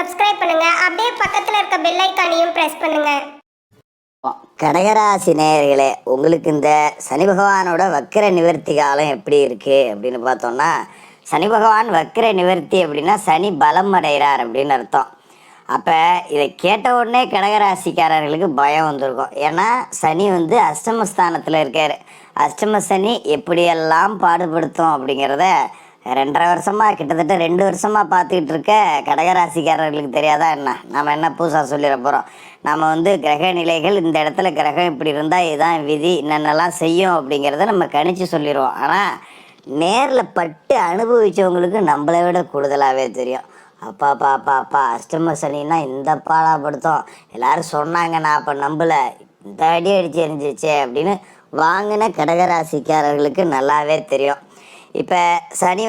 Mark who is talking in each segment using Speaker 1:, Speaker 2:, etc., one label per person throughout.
Speaker 1: Subscribe பண்ணுங்க. அப்படியே பக்கத்துல இருக்க பெல் ஐகானையும் பிரஸ் பண்ணுங்க.
Speaker 2: கடகராசி நேயர்களே, உங்களுக்கு இந்த சனி பகவானோட வக்கிர நிவர்த்தி காலம் எப்படி இருக்கு அப்படின்னு பார்த்தோம்னா, சனி பகவான் வக்கிர நிவர்த்தி அப்படின்னா சனி பலம் அடைகிறார் அப்படின்னு அர்த்தம். அப்போ இதை கேட்ட உடனே கடகராசிக்காரர்களுக்கு பயம் வந்திருக்கும். ஏன்னா சனி அஷ்டமஸ்தானத்தில் இருக்கார். அஷ்டம சனி எப்படியெல்லாம் பாடுபடுத்தும் அப்படிங்கிறத 2.5 வருஷமாக கிட்டத்தட்ட 2 வருஷமாக பார்த்துக்கிட்டு இருக்க கடகராசிக்காரர்களுக்கு தெரியாதா என்ன? நம்ம என்ன புதுசாக சொல்லிட போகிறோம்? நம்ம கிரக நிலைகள் இந்த இடத்துல கிரகம் இப்படி இருந்தால் இதுதான் விதி, என்னென்னலாம் செய்யும் அப்படிங்கிறத நம்ம கணிச்சு சொல்லிடுவோம். ஆனால் நேரில் பட்டு அனுபவித்தவங்களுக்கு நம்மளை விட கூடுதலாகவே தெரியும். அப்பா அஷ்டம சனின்னா இந்த பாடாப்படுத்தும், எல்லோரும் சொன்னாங்க, நான் அப்போ நம்பலை, இந்த அடி அடித்து எரிஞ்சிச்சே அப்படின்னு வாங்கின கடகராசிக்காரர்களுக்கு நல்லாவே தெரியும். இப்போ சனி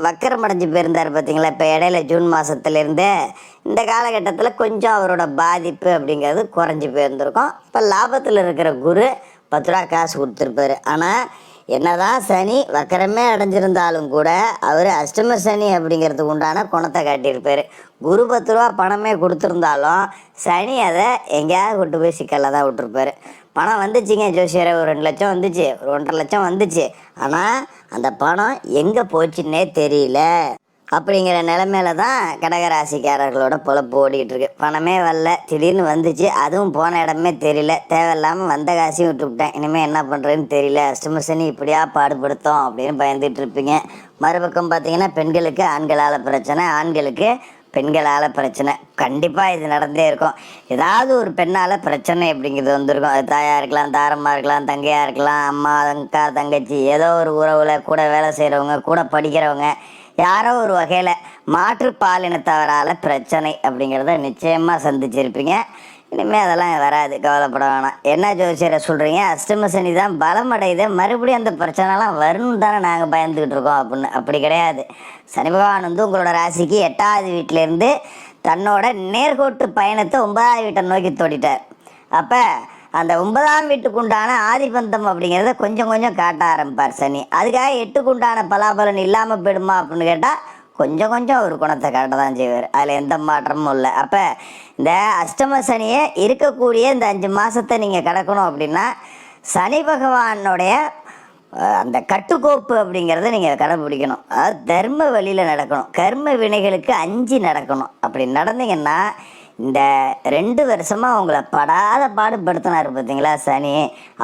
Speaker 2: வக்கரம் அடைஞ்சு போயிருந்தார் பார்த்தீங்களா? இப்போ இடையில ஜூன் மாதத்துலேருந்தே இந்த காலகட்டத்தில் கொஞ்சம் அவரோட பாதிப்பு அப்படிங்கிறது குறைஞ்சி போயிருந்திருக்கும். இப்போ லாபத்தில் இருக்கிற குரு 10 ரூபா காசு கொடுத்துருப்பாரு. ஆனால் என்னதான் சனி வக்கரமே அடைஞ்சிருந்தாலும் கூட அவர் அஷ்டம சனி அப்படிங்கிறதுக்கு உண்டான குணத்தை காட்டியிருப்பார். குரு 10 ரூபா பணமே கொடுத்துருந்தாலும் சனி அதை எங்கேயாவது கொண்டு போய் சிக்கலில் தான் விட்டுருப்பார். பணம் வந்துச்சுங்க ஜோசியரை, ஒரு 2 லட்சம் வந்துச்சு, ஒரு 1.5 லட்சம் வந்துச்சு. ஆனால் அந்த பணம் எங்கே போச்சுன்னே தெரியல. அப்படிங்கிற நிலைமையில தான் கடகராசிக்காரர்களோட பொழப்பு ஓடிக்கிட்டு இருக்கு. பணமே வரல, திடீர்னு வந்துச்சு, அதுவும் போன இடமே தெரியல, தேவையில்லாமல் வந்த காசையும் விட்டுவிட்டேன், இனிமேல் என்ன பண்ணுறதுன்னு தெரியல, அஷ்டம சனி இப்படியா பாடுபடுத்தோம் அப்படின்னு பயந்துட்டு இருப்பீங்க. மறுபக்கம் பார்த்தீங்கன்னா பெண்களுக்கு ஆண்களால் பிரச்சனை, ஆண்களுக்கு பெண்களால் பிரச்சனை. கண்டிப்பாக இது நடந்தே இருக்கும். ஏதாவது ஒரு பெண்ணால் பிரச்சனை அப்படிங்கிறது வந்திருக்கும். அது தாயாக இருக்கலாம், தாரமாக இருக்கலாம், தங்கையாக இருக்கலாம், அம்மா, அக்கா, தங்கச்சி, ஏதோ ஒரு உறவில் கூட வேலை செய்கிறவங்க, கூட படிக்கிறவங்க, யாரோ ஒரு வகையில் மாற்று பாலினத்தவரால் பிரச்சனை அப்படிங்கிறத நிச்சயமாக சந்திச்சிருப்பீங்க. இனிமேல் அதெல்லாம் வராது, கவலைப்பட வேணாம். என்ன ஜோசியரை சொல்கிறீங்க, அஷ்டம சனி தான் பலம் அடையுது, மறுபடியும் அந்த பிரச்சனைலாம் வரும்னு தானே நாங்கள் பயந்துக்கிட்டு இருக்கோம் அப்படின்னு? அப்படி கிடையாது. சனி பகவான் உங்களோட ராசிக்கு 8வது வீட்டிலேருந்து தன்னோட நேர்கோட்டு பயணத்தை 9வது வீட்டை நோக்கி தோடிட்டார். அப்போ அந்த 9ஆம் வீட்டுக்கு உண்டான ஆதிபந்தம் அப்படிங்கிறத கொஞ்சம் கொஞ்சம் காட்ட ஆரம்பிப்பார் சனி. அதுக்காக 8க்கு உண்டான பலாபலன் இல்லாமல் போயிடுமா அப்படின்னு கேட்டால் கொஞ்சம் கொஞ்சம் ஒரு குணத்தை காட்ட தான் செய்வார். அதில் எந்த மாற்றமும் இல்லை. அப்போ இந்த அஷ்டம சனியை இருக்கக்கூடிய இந்த 5 மாதத்தை நீங்கள் கடக்கணும் அப்படின்னா சனி பகவானுடைய அந்த கட்டுக்கோப்பு அப்படிங்கிறத நீங்கள் கடைப்பிடிக்கணும். அதாவது தர்ம வழியில் நடக்கணும், கர்ம வினைகளுக்கு அஞ்சு நடக்கணும். அப்படி நடந்தீங்கன்னா இந்த 2 வருஷமாக உங்களை படாத பாடுபடுத்தினார் பார்த்தீங்களா சனி,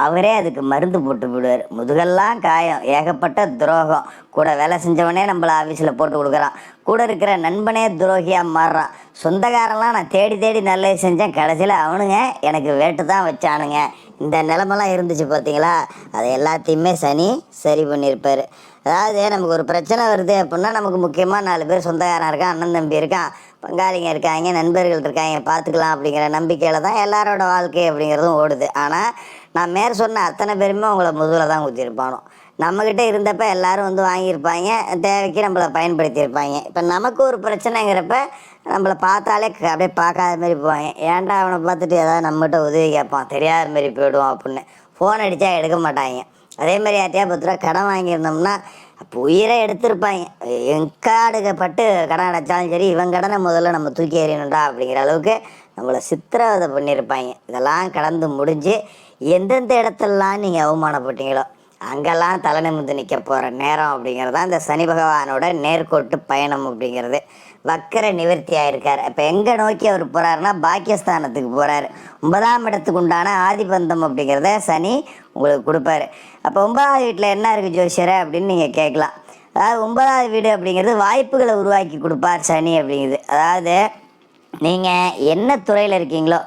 Speaker 2: அவரே அதுக்கு மருந்து போட்டு விடுவார். முதுகெல்லாம் காயம், ஏகப்பட்ட துரோகம், கூட வேலை செஞ்சவனே நம்மளை ஆஃபீஸில் போட்டு கொடுக்குறான், கூட இருக்கிற நண்பனே துரோகியாக மாறுறான், சொந்தக்காரெல்லாம் நான் தேடி தேடி நல்லது செஞ்சேன், கடைசியில் அவனுங்க எனக்கு வேட்டு தான் வச்சானுங்க, இந்த நிலமெல்லாம் இருந்துச்சு பார்த்தீங்களா? அதை எல்லாத்தையுமே சனி சரி பண்ணியிருப்பார். அதாவது நமக்கு ஒரு பிரச்சனை வருது அப்படின்னா நமக்கு முக்கியமாக 4 பேர் சொந்தக்காரன் இருக்கான், அண்ணன் தம்பி இருக்கான், பங்காளிங்க இருக்காங்க, நண்பர்கள் இருக்காங்க, பார்த்துக்கலாம் அப்படிங்கிற நம்பிக்கையில் தான் எல்லாரோட வாழ்க்கை அப்படிங்கிறதும் ஓடுது. ஆனால் நான் மேற் சொன்ன அத்தனை பேருமே உங்களை முதுகில் தான் குத்திருப்பானோ. நம்மக்கிட்ட இருந்தப்போ எல்லோரும் வாங்கியிருப்பாங்க, தேவைக்கு நம்மளை பயன்படுத்தியிருப்பாங்க. இப்போ நமக்கு ஒரு பிரச்சனைங்கிறப்ப நம்மளை பார்த்தாலே அப்படியே பார்க்காத மாதிரி போவாங்க. ஏன்டா அவனை பார்த்துட்டு ஏதாவது நம்மகிட்ட உதவி கேட்பான், தெரியாத மாதிரி போயிடுவோம் அப்படின்னு ஃபோன் அடித்தா எடுக்க மாட்டாங்க. அதே மாதிரி யார்ட்டையா 10 ரூபா கடன் வாங்கியிருந்தோம்னா அப்போ உயிரை எடுத்திருப்பாங்க. எங்காடுகப்பட்டு கடன் அடைச்சாலும் சரி, இவன் கடனை முதல்ல நம்ம தூக்கி எறியணும்டா அப்படிங்கிற அளவுக்கு நம்மளை சித்திரவதை பண்ணியிருப்பாங்க. இதெல்லாம் கடந்து முடிஞ்சு எந்தெந்த இடத்துலலாம் நீங்கள் அவமானப்பட்டீங்களோ அங்கெல்லாம் தலை நிமிர்ந்து நிற்க போகிற நேரம் அப்படிங்கிறது தான் இந்த சனி பகவானோட நேர்கோட்டு பயணம் அப்படிங்கிறது. வக்கர நிவர்த்தி ஆகிருக்கார். இப்போ எங்கே நோக்கி அவர் போகிறாருன்னா பாக்கியஸ்தானத்துக்கு போகிறாரு. 9ஆம் இடத்துக்கு உண்டான ஆதிபந்தம் அப்படிங்கிறத சனி உங்களுக்கு கொடுப்பாரு. அப்போ 9வது வீட்டில் என்ன இருக்குது ஜோசியரை அப்படின்னு நீங்கள் கேட்கலாம். அதாவது 9வது வீடு அப்படிங்கிறது வாய்ப்புகளை உருவாக்கி கொடுப்பார் சனி அப்படிங்கிறது. அதாவது நீங்கள் என்ன துறையில் இருக்கீங்களோ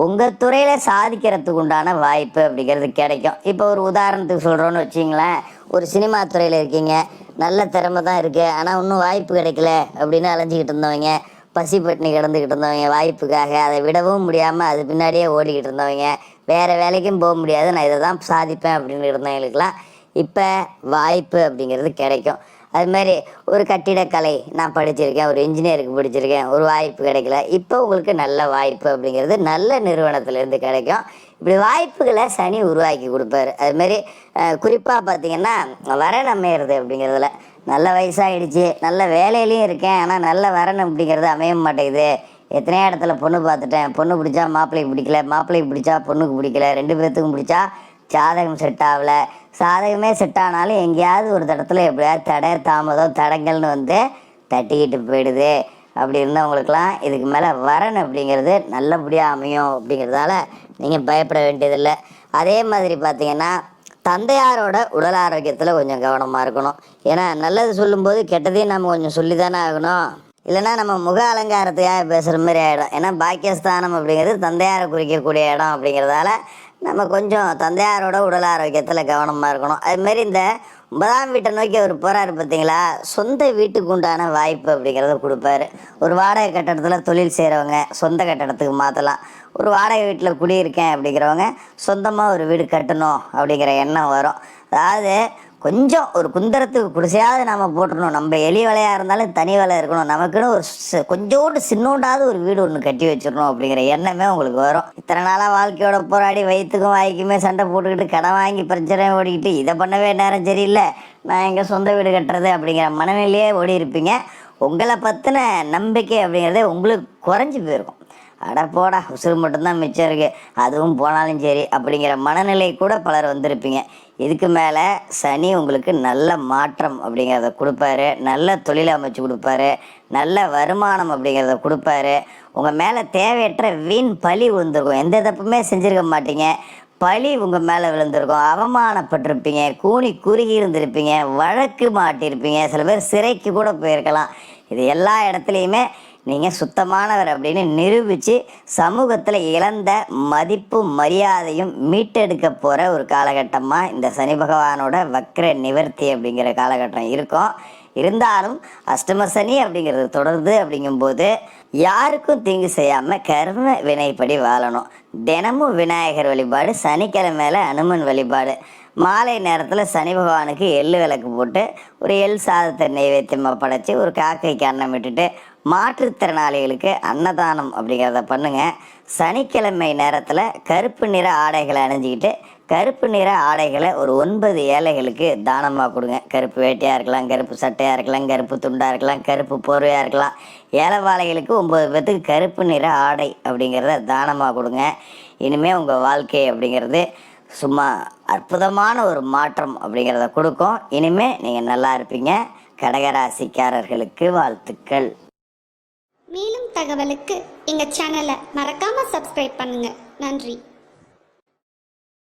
Speaker 2: உங்கள் துறையில் சாதிக்கிறதுக்கு உண்டான வாய்ப்பு அப்படிங்கிறது கிடைக்கும். இப்போ ஒரு உதாரணத்துக்கு சொல்கிறோன்னு வச்சிங்களேன், ஒரு சினிமா துறையில் இருக்கீங்க, நல்ல திறமை தான் இருக்குது, ஆனால் இன்னும் வாய்ப்பு கிடைக்கல அப்படின்னு அலைஞ்சிக்கிட்டு இருந்தவங்க, பசி பட்டினி கிடந்துக்கிட்டு இருந்தவங்க, வாய்ப்புக்காக அதை விடவும் முடியாமல் அது பின்னாடியே ஓடிக்கிட்டு இருந்தவங்க, வேறு வேலைக்கும் போக முடியாது, நான் இதை தான் சாதிப்பேன் அப்படின்னு இருந்தவங்களுக்கெல்லாம் இப்போ வாய்ப்பு அப்படிங்கிறது கிடைக்கும். அதுமாதிரி ஒரு கட்டிடக்கலை நான் படிச்சிருக்கேன், ஒரு இன்ஜினியருக்கு படிச்சிருக்கேன், ஒரு வாய்ப்பு கிடைக்கல, இப்போ உங்களுக்கு நல்ல வாய்ப்பு அப்படிங்கிறது நல்ல நிறுவனத்துலேருந்து கிடைக்கும். இப்படி வாய்ப்புகளை சனி உருவாக்கி கொடுப்பாரு. அதுமாரி குறிப்பாக பார்த்திங்கன்னா வரன் அமையிறது அப்படிங்கிறதுல நல்ல வயசாகிடுச்சு, நல்ல வேலையிலையும் இருக்கேன், ஆனால் நல்ல வரன் அப்படிங்கிறது அமைய மாட்டேங்குது, எத்தனையோ இடத்துல பொண்ணு பார்த்துட்டேன், பொண்ணு பிடிச்சா மாப்பிள்ளைக்கு பிடிக்கல, மாப்பிள்ளைக்கு பிடிச்சா பொண்ணுக்கு பிடிக்கல, 2 பேர்த்துக்கும் பிடிச்சா ஜாதகம் செட் ஆகலை, சாதகமே செட் ஆனாலும் எங்கேயாவது ஒரு இடத்துல எப்படியாவது தடை தாமதம் தடங்கள்னு வந்து தட்டிக்கிட்டு போயிடுது. அப்படி இருந்தவங்களுக்கெல்லாம் இதுக்கு மேலே வரன் அப்படிங்கிறது நல்லபடியாக அமையும். அப்படிங்கிறதால நீங்கள் பயப்பட வேண்டியதில்லை. அதே மாதிரி பார்த்தீங்கன்னா தந்தையாரோட உடல் ஆரோக்கியத்தில் கொஞ்சம் கவனமாக இருக்கணும். ஏன்னா நல்லது சொல்லும்போது கெட்டதையும் நம்ம கொஞ்சம் சொல்லி தானே ஆகணும். இல்லைன்னா நம்ம முக அலங்காரத்தையாக பேசுகிற மாதிரி ஆகிடும். ஏன்னா பாக்கியஸ்தானம் அப்படிங்கிறது தந்தையாரை குறிக்கக்கூடிய இடம் அப்படிங்கிறதால நம்ம கொஞ்சம் தந்தையாரோட உடல் ஆரோக்கியத்தில் கவனமாக இருக்கணும். அதுமாரி இந்த 9ஆம் வீட்டை நோக்கி அவர் போகிறாரு பார்த்தீங்களா, சொந்த வீட்டுக்கு உண்டான வாய்ப்பு அப்படிங்கிறத கொடுப்பாரு. ஒரு வாடகை கட்டடத்தில் தொழில் செய்கிறவங்க சொந்த கட்டடத்துக்கு மாற்றலாம். ஒரு வாடகை வீட்டில் குடியிருக்கேன் அப்படிங்கிறவங்க சொந்தமாக ஒரு வீடு கட்டணும் அப்படிங்கிற எண்ணம் வரும். அதாவது கொஞ்சம் ஒரு குந்தரத்துக்கு குடிசையாவது நம்ம போட்டுருணும். நம்ம எலி வலையாக இருந்தாலும் தனி வலை இருக்கணும். நமக்குன்னு ஒரு கொஞ்சோண்டு சின்னோண்டாவது ஒரு வீடு ஒன்று கட்டி வச்சிடணும் அப்படிங்கிற எண்ணமே உங்களுக்கு வரும். இத்தனை நாளாக வாழ்க்கையோட போராடி வயிற்றுக்கும் வாய்க்குமே சண்டை போட்டுக்கிட்டு கடன் வாங்கி பிரச்சனை ஓடிக்கிட்டு இதை பண்ணவே நேரம் சரியில்லை, நான் எங்கே சொந்த வீடு கட்டுறது அப்படிங்கிற மனநிலையே ஓடி இருப்பீங்க. உங்களை பற்றின நம்பிக்கை அப்படிங்கிறதே உங்களுக்கு குறைஞ்சி போயிருக்கும். அட போடா உசுறு மட்டும்தான் மிச்சம் இருக்குது, அதுவும் போனாலும் சரி அப்படிங்கிற மனநிலை கூட பலர் வந்திருப்பீங்க. இதுக்கு மேலே சனி உங்களுக்கு நல்ல மாற்றம் அப்படிங்கிறத கொடுப்பாரு, நல்ல தொழில் அமைச்சு கொடுப்பாரு, நல்ல வருமானம் அப்படிங்கிறத கொடுப்பாரு. உங்கள் மேலே தேவையற்ற வீண் பழி விழுந்திருக்கும். எந்த தப்புமே செஞ்சுருக்க மாட்டீங்க, பழி உங்கள் மேலே விழுந்திருக்கும். அவமானப்பட்டிருப்பீங்க, கூனி குறுகி இருந்திருப்பீங்க, வழக்கு மாட்டியிருப்பீங்க, சில பேர் சிறைக்கு கூட போயிருக்கலாம். இது எல்லா இடத்துலையுமே நீங்கள் சுத்தமானவர் அப்படின்னு நிரூபித்து சமூகத்தில் இழந்த மதிப்பும் மரியாதையும் மீட்டெடுக்க போகிற ஒரு காலகட்டமாக இந்த சனி பகவானோட வக்ர நிவர்த்தி அப்படிங்கிற காலகட்டம் இருக்கும். இருந்தாலும் அஷ்டம சனி அப்படிங்கிறது தொடருது. அப்படிங்கும்போது யாருக்கும் தீங்கு செய்யாமல் கர்ம வினைப்படி வாழணும். தினமும் விநாயகர் வழிபாடு, சனிக்கிழமையில அனுமன் வழிபாடு, மாலை நேரத்தில் சனி பகவானுக்கு எள்ளு விளக்கு போட்டு ஒரு எள் சாதத்தை நைவேத்தியமாக படைச்சி ஒரு காக்கைக்கு அன்னம் விட்டுட்டு மாற்றுத்திறனாளிகளுக்கு அன்னதானம் அப்படிங்கிறத பண்ணுங்கள். சனிக்கிழமை நேரத்தில் கருப்பு நிற ஆடைகளை அணிஞ்சிக்கிட்டு கருப்பு நிற ஆடைகளை ஒரு 9 ஏழைகளுக்கு தானமாக கொடுங்க. கருப்பு வேட்டையாக இருக்கலாம், கருப்பு சட்டையாக இருக்கலாம், கருப்பு துண்டாக இருக்கலாம், கருப்பு போர்வையாக இருக்கலாம். ஏழைவாழைகளுக்கு 9 பேர்த்துக்கு கருப்பு நிற ஆடை அப்படிங்கிறத தானமாக கொடுங்க. இனிமேல் உங்கள் வாழ்க்கை அப்படிங்கிறது சும்மா அற்புதமான ஒரு மாற்றம் அப்படிங்கிறத கொடுக்கும். இனிமேல் நீங்கள் நல்லா இருப்பீங்க. கடகராசிக்காரர்களுக்கு வாழ்த்துக்கள்.
Speaker 3: மேலும் தகவலுக்கு எங்கள் சேனலை மறக்காமல் சப்ஸ்கிரைப் பண்ணுங்கள். நன்றி.